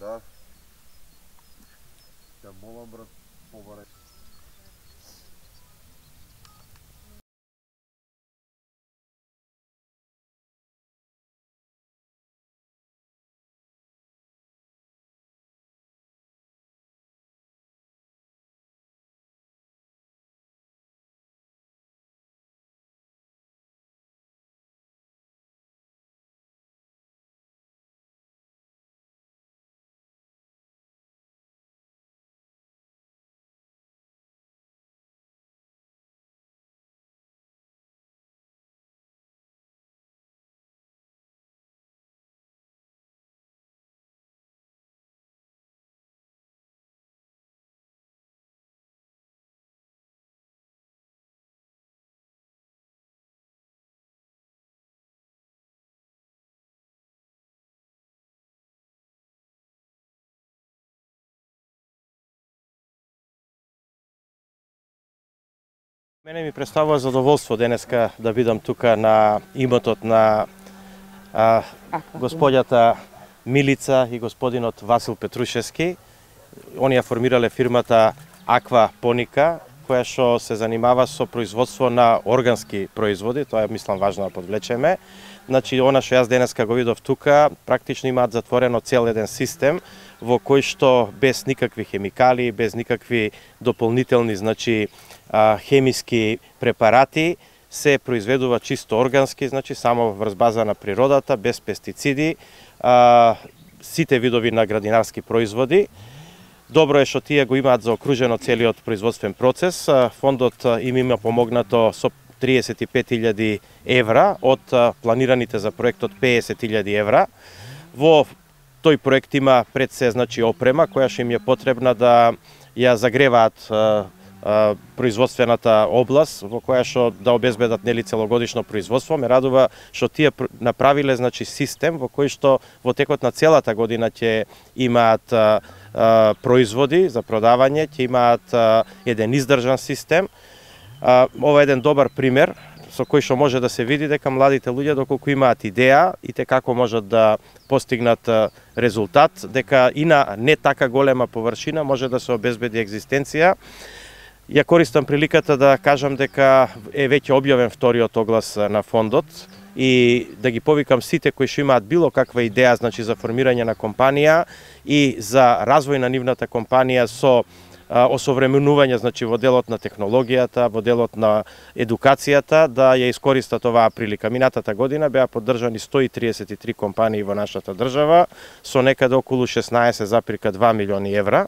Да. Те молам, брат, побаре. Мене ми представува задоволство денеска да бидам тука на имотот на господјата Милица и господинот Васил Петрушевски. Они ја формирале фирмата Аквапоника, која што се занимава со производство на органски производи, тоа е мислам важно да подвлечеме. Значи, она што јас денеска го видов тука, практично имаат затворено цел еден систем во кој што без никакви хемикали, без никакви дополнителни, значи, хемиски препарати се произведува чисто органски, значи само врз база на природата, без пестициди, сите видови на градинарски производи. Добро е што тие го имаат заокружено целиот производствен процес. Фондот им има помогнато со 35.000 евра од планираните за проектот 50.000 евра. Во тој проект има пред се, значи, опрема која што им е потребна да ја загреваат производствената област во која што да обезбедат нели целогодишно производство. Ме радува што тие направиле, значи, систем во кој што во текот на целата година ќе имаат производи за продавање, ќе имаат еден издржан систем. Ова е еден добар пример со кој што може да се види дека младите луѓе доколку имаат идеја и те како можат да постигнат резултат, дека и на не така голема површина може да се обезбеди екзистенција. Ја користам приликата да кажам дека е веќе објавен вториот оглас на фондот и да ги повикам сите кои што имаат било каква идеја, значи, за формирање на компанија и за развој на нивната компанија со осовременување, значи, во делот на технологијата, во делот на едукацијата, да ја искористат оваа прилика. Минатата година беа поддржани 133 компании во нашата држава со некаде околу 16,2 милиони евра.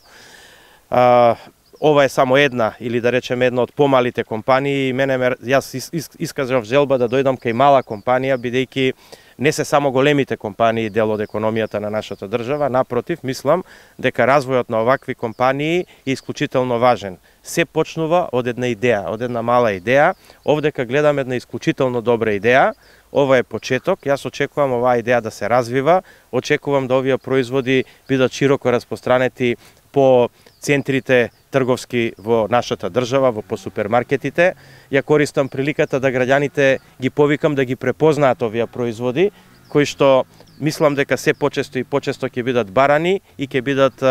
Ова е само една, или да речеме една од помалите компании. Јас искажав желба да дојдам кај мала компанија, бидејќи не се само големите компании дел од економијата на нашата држава, напротив, мислам дека развојот на овакви компании е исклучително важен. Се почнува од една идеја, од една мала идеја. Овдека гледам една исклучително добра идеја. Ова е почеток. Јас очекувам оваа идеја да се развива. Очекувам да овие производи бидат широко распространети по центрите трговски во нашата држава, по супермаркетите. Ја користам приликата да граѓаните ги повикам да ги препознаат овие производи, кои што мислам дека се почесто и почесто ќе бидат барани и ќе бидат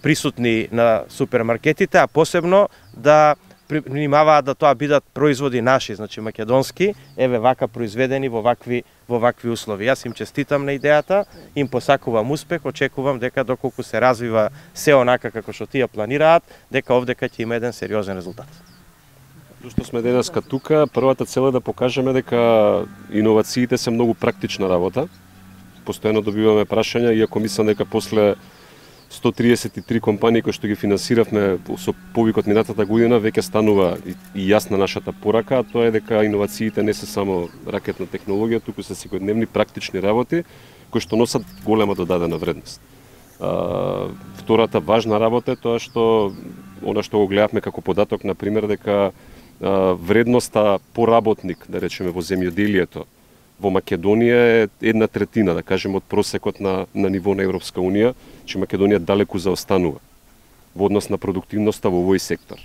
присутни на супермаркетите, а посебно да внимаваат да тоа бидат производи наши, значи македонски, еве вака произведени во вакви услови. Јас им честитам на идејата, им посакувам успех, очекувам дека доколку се развива се онака како што тие планираат, дека овдека ќе има еден сериозен резултат. Зошто сме денеска тука, првата цел е да покажеме дека иновациите се многу практична работа. Постојано добиваме прашања, иако мислам дека после 133 компании кои што ги финансиравме со повикот минатата година, веќе станува и јасна нашата порака, а тоа е дека иновациите не се само ракетна технологија, туку се секојдневни практични работи кои што носат голема додадена вредност. Втората важна работа е тоа што она што го гледавме како податок, на пример, дека вредноста по работник, да речеме, во земјоделието во Македонија е 1/3, да кажеме, од просекот на ниво на Европска Унија, че Македонија далеку заостанува во однос на продуктивноста во овој сектор.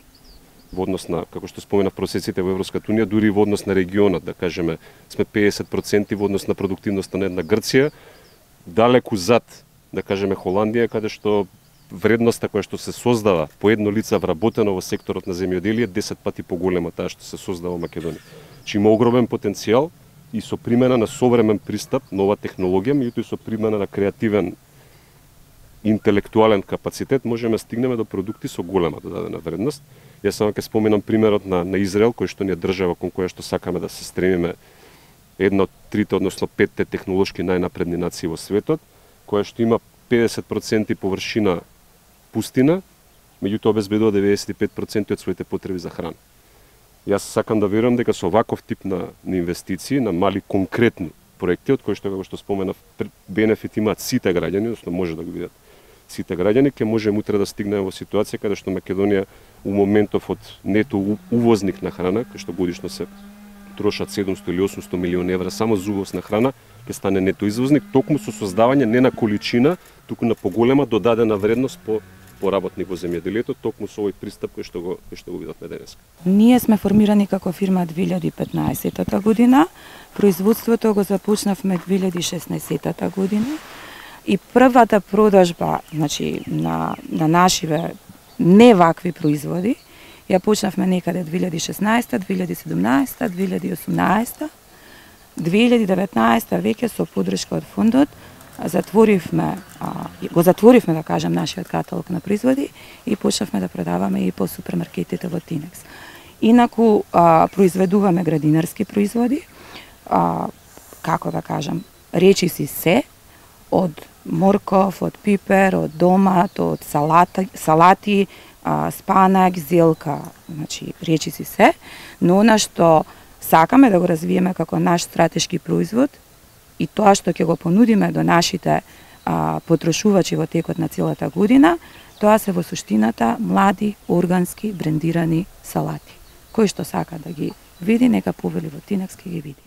Во однос на, како што споменав, просеците во Европската Унија, дури во однос на регионот, да кажеме, сме 50% во однос на продуктивноста на една Грција, далеку зад да кажеме Холандија, каде што вредноста која што се создава по едно лице вработено во секторот на земјоделие 10 пати поголема таа што се создава во Македонија. Чи има огромен потенцијал и со примена на современ пристап, нова технологија, меѓутоа и со примена на креативен интелектуален капацитет можеме стигнеме до продукти со голема додадена вредност. Јас само ќе споменам примерот на Израел, кој што ни е држава кон која што сакаме да се стремиме, една од трите, односно 5 технолошки најнапредни нации во светот, која што има 50% површина пустина, меѓутоа обезбедува 95% од своите потреби за храна. Јас сакам да верувам дека со ваков тип на инвестиции, на мали конкретни проекти, од кои што, како што споменав, бенефит имаат сите граѓани, односно може да го видат сите граѓани, ќе можеме утре да стигнеме во ситуација каде што Македонија у моментов од нето увозник на храна, кај што годишно се трошат 700 или 800 милиони евра само за увоз на храна, ќе стане нето извозник, токму со создавање не на количина, туку на поголема додадена вредност по работник во земјоделието, токму со овој пристап кој што го видовме денес. Ние сме формирани како фирма 2015 година, производството го започнавме 2016 година и првата продажба, значи на нашиве не вакви производи, ја почнавме некаде 2016, 2017, 2018, 2019 веќе со поддршка од фондот го затворивме, да кажам, нашиот каталог на производи и почнавме да продаваме и по супермаркетите во Тинекс. Инаку произведуваме градинарски производи, како да кажам, речиси се, од морков, од пипер, од домат, од салати, спанак, зелка, значи речиси се, но она што сакаме да го развиеме како наш стратешки производ и тоа што ќе го понудиме до нашите потрошувачи во текот на целата година, тоа се во суштината млади, органски, брендирани салати. Кој што сака да ги види, нека повели во Тинекс, ќе ги види.